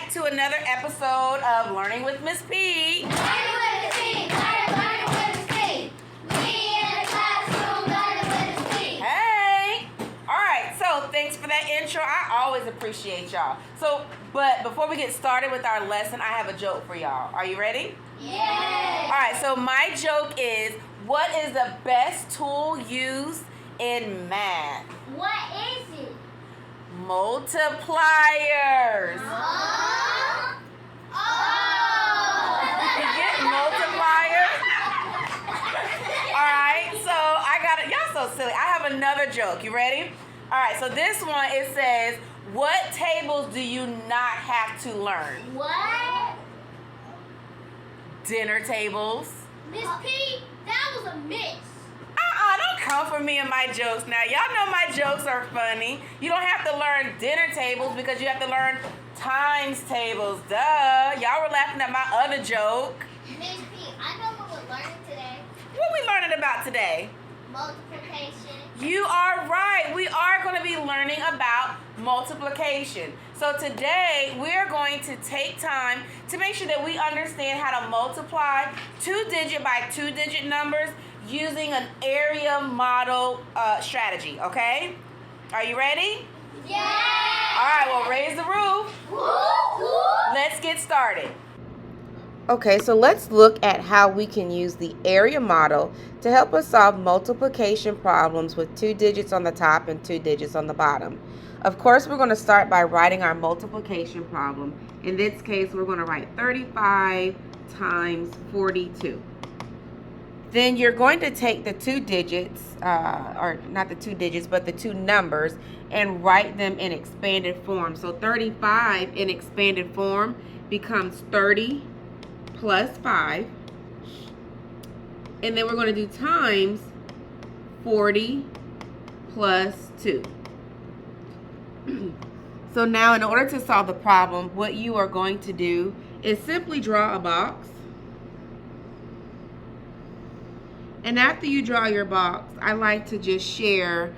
back to another episode of Learning with Ms. P. Learning with Ms. P. Learning with Ms. P. Me in the classroom, learning with Ms. P. Hey! Alright, so thanks for that intro. I always appreciate y'all. But before we get started with our lesson, I have a joke for y'all. Are you ready? Yes. Alright, so my joke is, what is the best tool used in math? What is it? Multipliers. Oh. You get multipliers? Alright, so I got it. Y'all so silly. I have another joke. You ready? Alright, so this one, it says, what tables do you not have to learn? What? Dinner tables. Ms. P, that was a miss. Don't come for me and my jokes now. Y'all know my jokes are funny. You don't have to learn dinner tables because you have to learn times tables. Duh. Y'all were laughing at my other joke. Ms. P, I know what we're learning today. What we learning about today? Multiplication. You are right. We are going to be learning about multiplication. So today we're going to take time to make sure that we understand how to multiply 2-digit by 2-digit numbers using an area model strategy, okay? Are you ready? Yeah. All right, well, raise the roof. Woo. Let's get started. Okay, so let's look at how we can use the area model to help us solve multiplication problems with 2 digits on the top and 2 digits on the bottom. Of course, we're going to start by writing our multiplication problem. In this case, we're going to write 35 times 42. Then you're going to take the 2 digits, or not the 2 digits, but the 2 numbers, and write them in expanded form. So 35 in expanded form becomes 30 plus 5. And then we're going to do times 40 plus 2. So now in order to solve the problem, what you are going to do is simply draw a box. And after you draw your box, I like to just share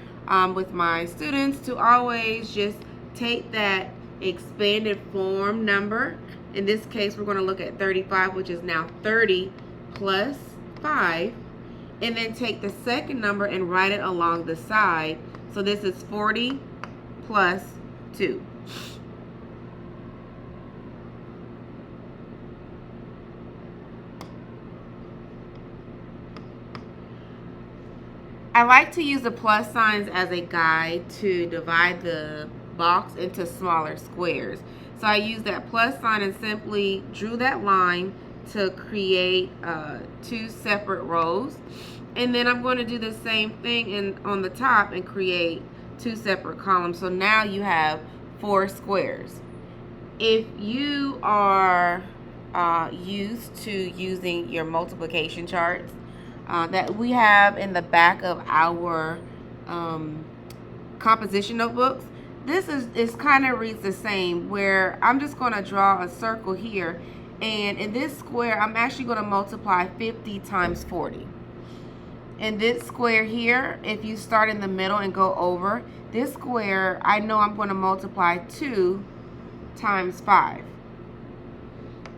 with my students to always just take that expanded form number. In this case, we're going to look at 35, which is now 30 plus 5. And then take the second number and write it along the side. So this is 40 plus 2. I like to use the plus signs as a guide to divide the box into smaller squares. So I used that plus sign and simply drew that line to create 2 separate rows. And then I'm going to do the same thing on the top and create 2 separate columns. So now you have 4 squares. If you are used to using your multiplication charts, that we have in the back of our composition notebooks, this is kind of reads the same, where I'm just going to draw a circle here, and in this square I'm actually going to multiply 50 times 40. In this square here, if you start in the middle and go over this square, I know I'm going to multiply 2 times 5.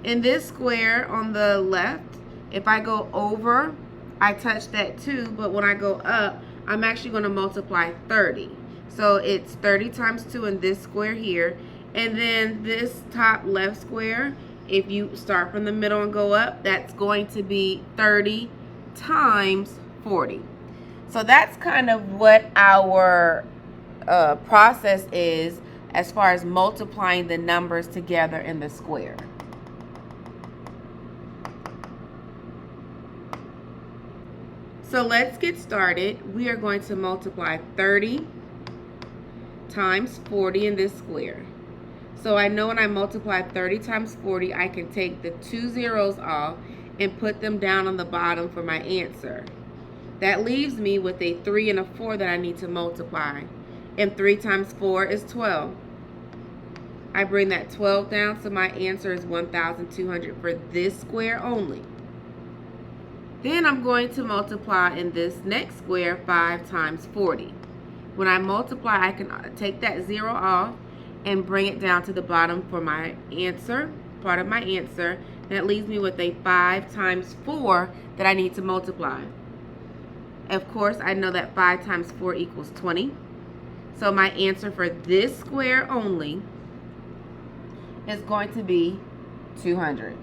In this square on the left, if I go over, I touch that 2, but when I go up, I'm actually going to multiply 30. So it's 30 times 2 in this square here. And then this top left square, if you start from the middle and go up, that's going to be 30 times 40. So that's kind of what our process is as far as multiplying the numbers together in the square. So let's get started. We are going to multiply 30 times 40 in this square. So I know when I multiply 30 times 40, I can take the 2 zeros off and put them down on the bottom for my answer. That leaves me with a 3 and a 4 that I need to multiply. And 3 times 4 is 12. I bring that 12 down, so my answer is 1,200 for this square only. Then I'm going to multiply in this next square 5 times 40. When I multiply, I can take that 0 off and bring it down to the bottom for my answer, part of my answer. That leaves me with a 5 times 4 that I need to multiply. Of course, I know that 5 times 4 equals 20. So my answer for this square only is going to be 200.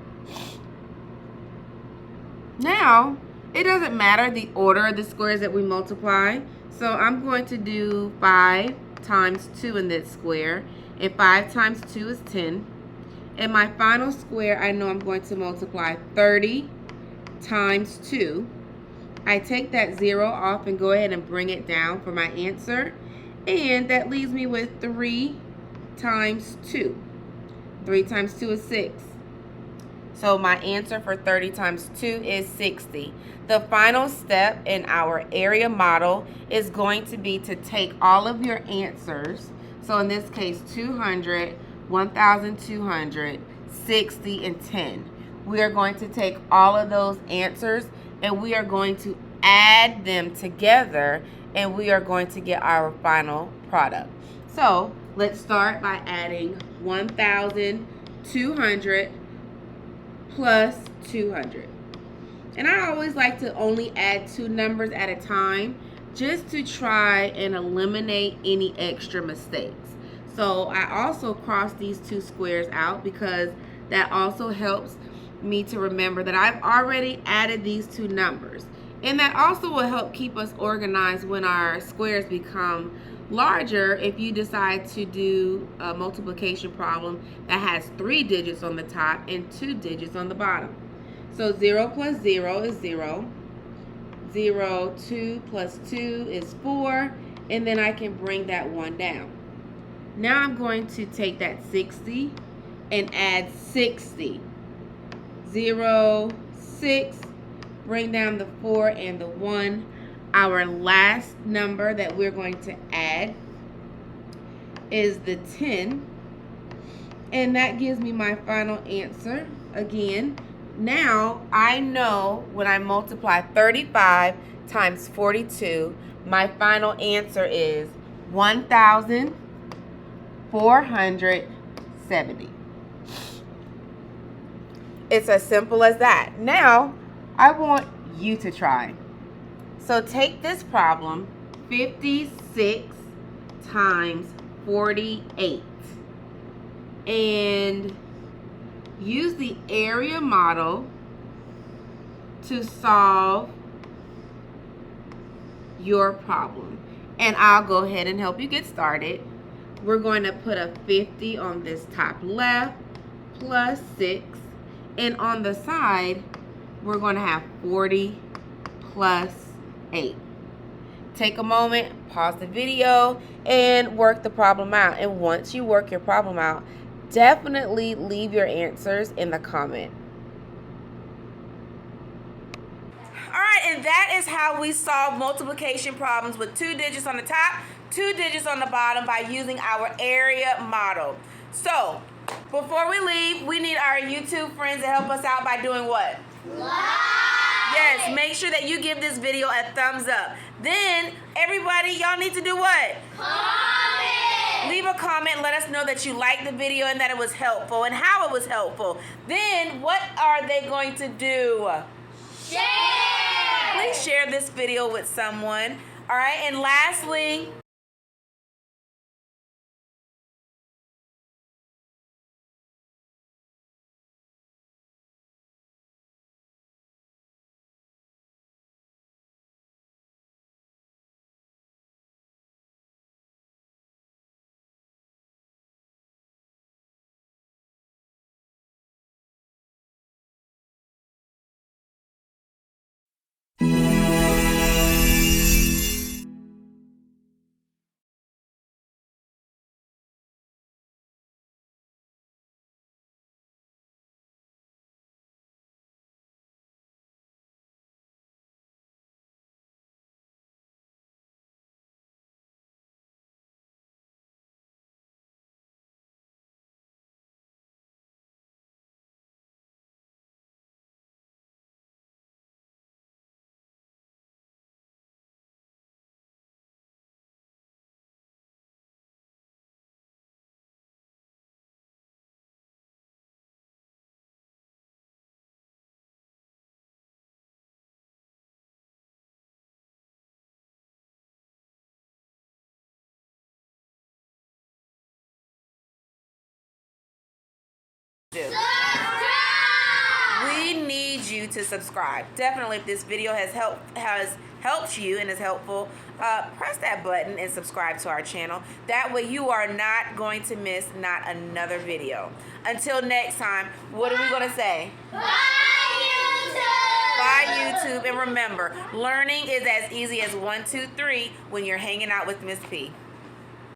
Now, it doesn't matter the order of the squares that we multiply. So I'm going to do 5 times 2 in this square. And 5 times 2 is 10. And my final square, I know I'm going to multiply 30 times 2. I take that 0 off and go ahead and bring it down for my answer. And that leaves me with 3 times 2. 3 times 2 is 6. So my answer for 30 times 2 is 60. The final step in our area model is going to be to take all of your answers. So in this case, 200, 1,200, 60, and 10. We are going to take all of those answers and we are going to add them together and we are going to get our final product. So let's start by adding 1,200 plus 200. And I always like to only add 2 numbers at a time just to try and eliminate any extra mistakes. So I also cross these 2 squares out because that also helps me to remember that I've already added these 2 numbers. And that also will help keep us organized when our squares become larger if you decide to do a multiplication problem that has 3 digits on the top and 2 digits on the bottom. So 0 plus 0 is 0. 0, 2 plus 2 is 4. And then I can bring that 1 down. Now I'm going to take that 60 and add 60. 0, 6, bring down the 4 and the 1. Our last number that we're going to add is the 10. And that gives me my final answer. Again, now I know when I multiply 35 times 42, my final answer is 1,470. It's as simple as that. Now, I want you to try. So take this problem, 56 times 48, and use the area model to solve your problem. And I'll go ahead and help you get started. We're going to put a 50 on this top left, plus 6. And on the side, we're going to have 40 plus 8. Take a moment, pause the video, and work the problem out. And once you work your problem out, definitely leave your answers in the comment. Alright, and that is how we solve multiplication problems with 2 digits on the top, 2 digits on the bottom by using our area model. So, before we leave, we need our YouTube friends to help us out by doing what? Like. Yes, make sure that you give this video a thumbs up. Then, everybody, y'all need to do what? Comment. Leave a comment and let us know that you liked the video and that it was helpful and how it was helpful. Then, what are they going to do? Share. Please share this video with someone. All right, and lastly, to subscribe. Definitely, if this video has helped you and is helpful, press that button and subscribe to our channel. That way you are not going to miss not another video. Until next time, what are we going to say? Bye, YouTube! Bye, YouTube. And remember, learning is as easy as 1, 2, 3 when you're hanging out with Ms. P.